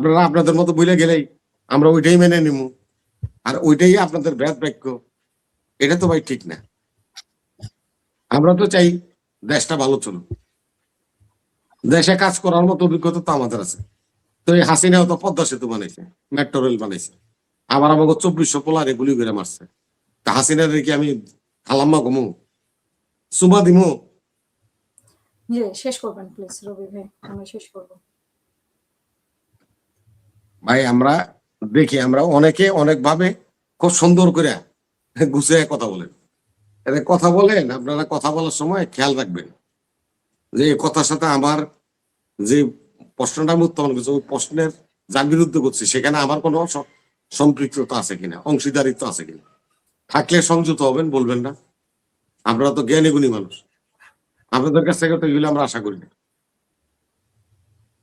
আপনারা আপনাদের মতো বলে গেলেই আমরা ওইটাই মেনে নিব, আর ওইটাই আপনাদের ব্যাদ বাক্য। এটা তো ভাই ঠিক না। আমরা তো চাই দেশটা ভালো চলুক, দেশে কাজ করার মতো অভিজ্ঞতা তো আমাদের আছে। তো এই হাসিনাও তো পদ্মা সেতু বানাইছে, মেট্রো রেল বানাইছে, আবার আমাকে 2400 পোলারে গুলি করে মারছে। তা হাসিনা কি আমি খালাম্মা ঘুমু সুমা দিমু? শেষ করবেন প্লিজ রবি ভাই, আমরা শেষ করব। ভাই আমরা দেখি, আমরা অনেকে অনেক ভাবে খুব সুন্দর করে গুছিয়ে কথা বলেন। কথা বলেন, আপনারা কথা বলার সময় খেয়াল রাখবেন যে এই কথার সাথে আমার যে প্রশ্নটা আমি উত্থাপন করছি, ওই প্রশ্নের যার বিরুদ্ধে করছি সেখানে আমার কোনো সম্পৃক্ততা আছে কিনা, অংশীদারিত্ব আছে কিনা। থাকলে সংযুক্ত হবেন, বলবেন না। আপনারা তো জ্ঞানী গুণী মানুষ, আপনাদের কাছ থেকে তো এগুলো আমরা আশা করি না।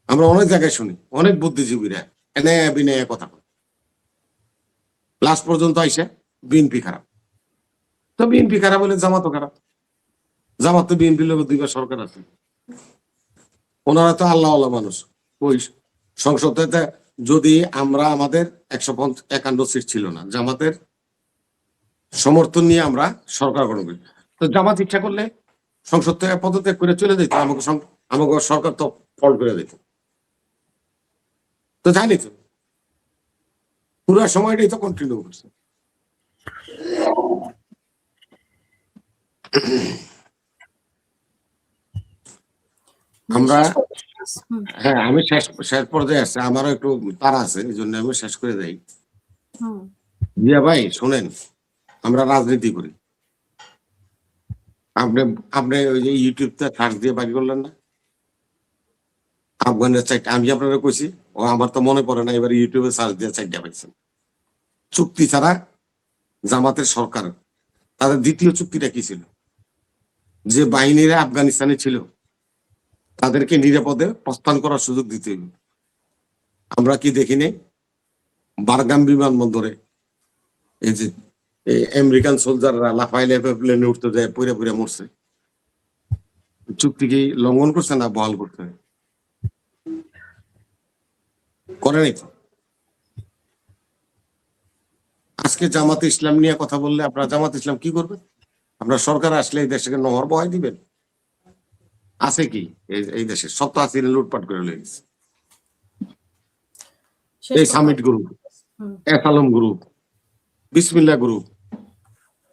আমরা অনেক জায়গায় শুনি অনেক বুদ্ধিজীবীরা এনে বিনয়ে কথা বলে, লাস্ট পর্যন্ত আইসে বিএনপি খারাপ। তো বিএনপি খারাপ হলে জামাতও খারাপ। জামাত তো বিএনপি লোক দুইবার সরকার আছে, ওনারা তো আল্লাহ আল্লাহ মানুষ। ওই সংসদে যদি আমরা আমাদের 151 সিট ছিল না, জামাতের সমর্থন নিয়ে আমরা সরকার গঠন করি। তো জামাত ইচ্ছা করলে সংসদ থেকে পদত্যাগ করে চলে যেত, আমাকে সরকার তো ফল করে দিত। তো জানি তো পুরো সময়টাই তো কন্টিনিউ করছে। আমরা হ্যাঁ, আমি শেষ পর্যায়ে আসছে, আমারও একটু তাড়া আছে, এই জন্য আমি শেষ করে দেই। জিয়া ভাই শোনেন, আমরা রাজনীতি করি। আপনি আপনি ওই যে ইউটিউবতে সার্চ দিয়ে বাড়ি করলেন না আফগানের চারটা, আমি আপনারা কইছি, ও আমার তো মনে পড়ে না, এবার ইউটিউবে সার্চ দিয়ে চারটা পাইছেন। চুক্তি ছাড়া জামাতের সরকার, তাদের দ্বিতীয় চুক্তিটা কি ছিল? যে বাহিনীরা আফগানিস্তানে ছিল তাদেরকে নিরাপদে প্রস্থান করার সুযোগ দিতে হবে। আমরা কি দেখিনি বারগাম বিমানবন্দরে এই যে আমেরিকান সোলজাররা লাফাই লাফাই প্লেনে উঠতে যায়, পুরে পুরে মরছে। চুক্তি কি লঙ্ঘন করছে না বহাল করতে করে নাই? আজকে জামাত ইসলাম নিয়ে কথা বললে আপনারা জামাত ইসলাম কি করবে? আপনার সরকার আসলে এই দেশকে নহর বহাই দিবেন? আছে কি এই দেশে? সব তো আসিনে লুটপাট করে লয়ে গেছে। এই সামিট গ্রুপ, এসালম গ্রুপ, বিসমিল্লাহ গ্রুপ,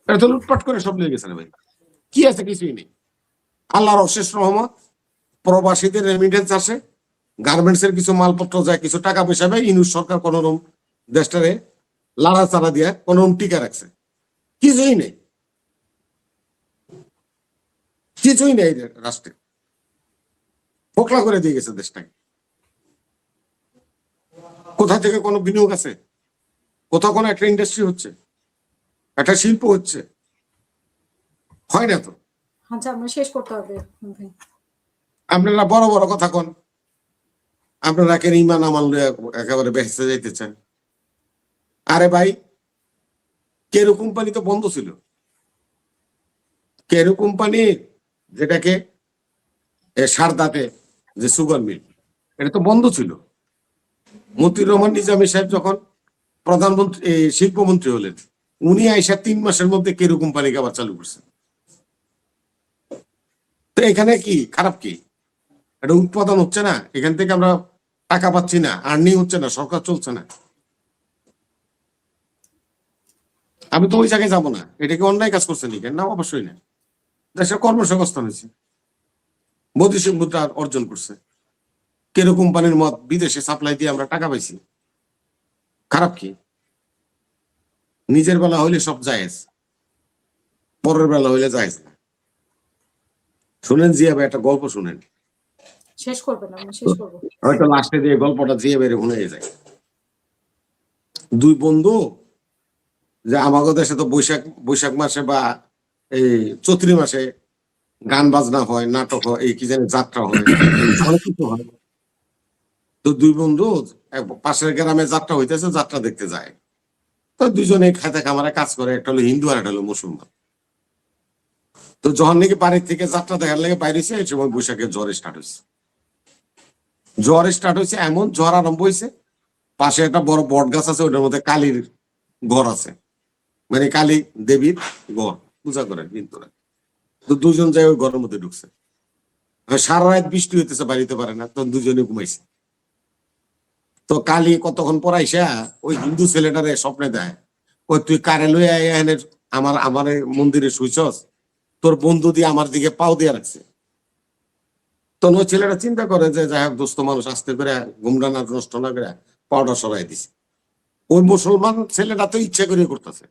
এটা তো লুটপাট করে সব লয়ে গেছে ভাই। কি আছে? কিছুই নেই। আল্লাহর অশেষ রহমত, প্রবাসীদের রেমিটেন্স আসে, গার্মেন্টস এর কিছু মালপত্র যায়, কিছু টাকা পয়সা পায়। ইউনুস সরকার কোন রকম দেশটারে লাড়া চাড়া দিয়ে কোন রকম টিকা রাখছে। কিছুই নেই, কিছুই নেই রাষ্ট্রে, ফোকলা করে দিয়ে গেছে দেশটাকে। কোথা থেকে কোনো বিনিয়োগ আছে? কোথাও কোনো একটা ইন্ডাস্ট্রি হচ্ছে, একটা শিল্প হচ্ছে? হয় না তো। আচ্ছা, আমরা শেষ করতে হবে। আপনারা বড় বড় কথা কন, আপনারা কেন ইমান আমাল একেবারে বেহেস্তে যাইতে চান? আরে ভাই, কেরু কোম্পানি তো বন্ধ ছিল। কেরু কোম্পানি, যেটাকে সারদাতে যে সুগার মিল, এটা তো বন্ধ ছিল। মতিউর রহমান নিজামী সাহেব যখন প্রধানমন্ত্রী শিল্পমন্ত্রী হলেন, উনি আইসা 3 মাসের মধ্যে কেরু কোম্পানিকে আবার চালু করছেন। তো এখানে কি খারাপ? কি এটা উৎপাদন হচ্ছে না? এখান থেকে আমরা টাকা পাচ্ছি না, আর্নিং হচ্ছে না, সরকার চলছে না? আমি তো ওই জায়গায় যাবো না। এটাকে অন্যায় কাজ করছে নাকি? না, অবশ্যই না। দেশের কর্মসংস্থান হয়েছে, বৈদেশিক মুদ্রা অর্জন করছে, কেরু কোম্পানির মত বিদেশে সাপ্লাই দিয়ে আমরা টাকা পাইছি। খারাপ কি? নিজের বেলা হইলে সব জায়েজ, পরের বেলা হইলে জায়েজ না। শুনেন জিয়া ভাই, একটা গল্প শুনেন। শেষ করবেন? আমরা শেষ করব। হয়তো লাস্টে দিয়ে গল্পটা জিয়া বাইরে শুনে যায়। দুই বন্ধু, যে আমাদের দেশে তো বৈশাখ মাসে বা এই চৈত্রি মাসে গান বাজনা হয়, নাটক হয়, এই কি জানি যাত্রা হয়, অনেক কিছু হয়। তো দুই বন্ধু পাশের গ্রামে যাত্রা হইতেছে, যাত্রা দেখতে যায়। তো দুজনে খেতে খামারে কাজ করে, একটা হলো হিন্দু আর একটা হলো মুসলমান। তো যখন নাকি বাড়ির থেকে যাত্রা দেখার লেগে বাইরে হয়েছে, এই সময় বৈশাখের জ্বর স্টার্ট হয়েছে। জ্বর স্টার্ট হয়েছে, এমন জ্বর আরম্ভ হয়েছে পাশে একটা বড় বট গাছ আছে, ওটার মধ্যে কালীর ঘর আছে, মানে কালী দেবীর ঘর পূজা করেন হিন্দুরা। তো দুজন যায় ওই ঘরের মধ্যে ঢুকছে। আর সারা রাত বৃষ্টি হইতেছে, বাড়িতে পারে না, তো দুজনে ঘুমাইছে। তো কালী কতক্ষণ পর আইসা ওই হিন্দু ছেলেটারে স্বপ্নে দেয়, ওই তুই কারে লইয়া এখানে আমার আমার এই মন্দিরে শুইছস, তোর বন্ধু দিয়ে আমার দিকে পাও দিয়ে রাখছে। তখন ওই ছেলেটা চিন্তা করে যে যাই হোক দোস্ত মানুষ, আস্তে করে ঘুমটা না নষ্ট না করে পাউডা সরাই দিছে। ওই মুসলমান ছেলেটা তো ইচ্ছা করে করতেছে,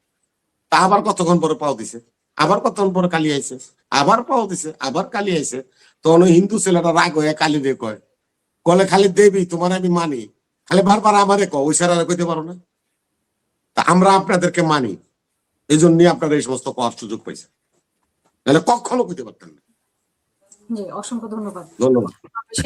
তা আবার কতক্ষণ পরে পাও দিছে, আবার কতক্ষণ পরে কালি আইছে, আবার পাও দিছে, আবার কালি আইছে। তখন ওই হিন্দু ছেলেটা রাগ হয়ে কালি দিয়ে কয়, কলে খালি দেবী তোমার আমি মানি, খালি বারবার আমারে কও, ওই সারা কইতে পারো না। তা আমরা আপনাদেরকে মানি, এই জন্য আপনারা এই সমস্ত করার সুযোগ পাইছে, নাহলে কখনো কইতে পারতেন না। জি, অসংখ্য ধন্যবাদ। ধন্যবাদ। আমরা শেষ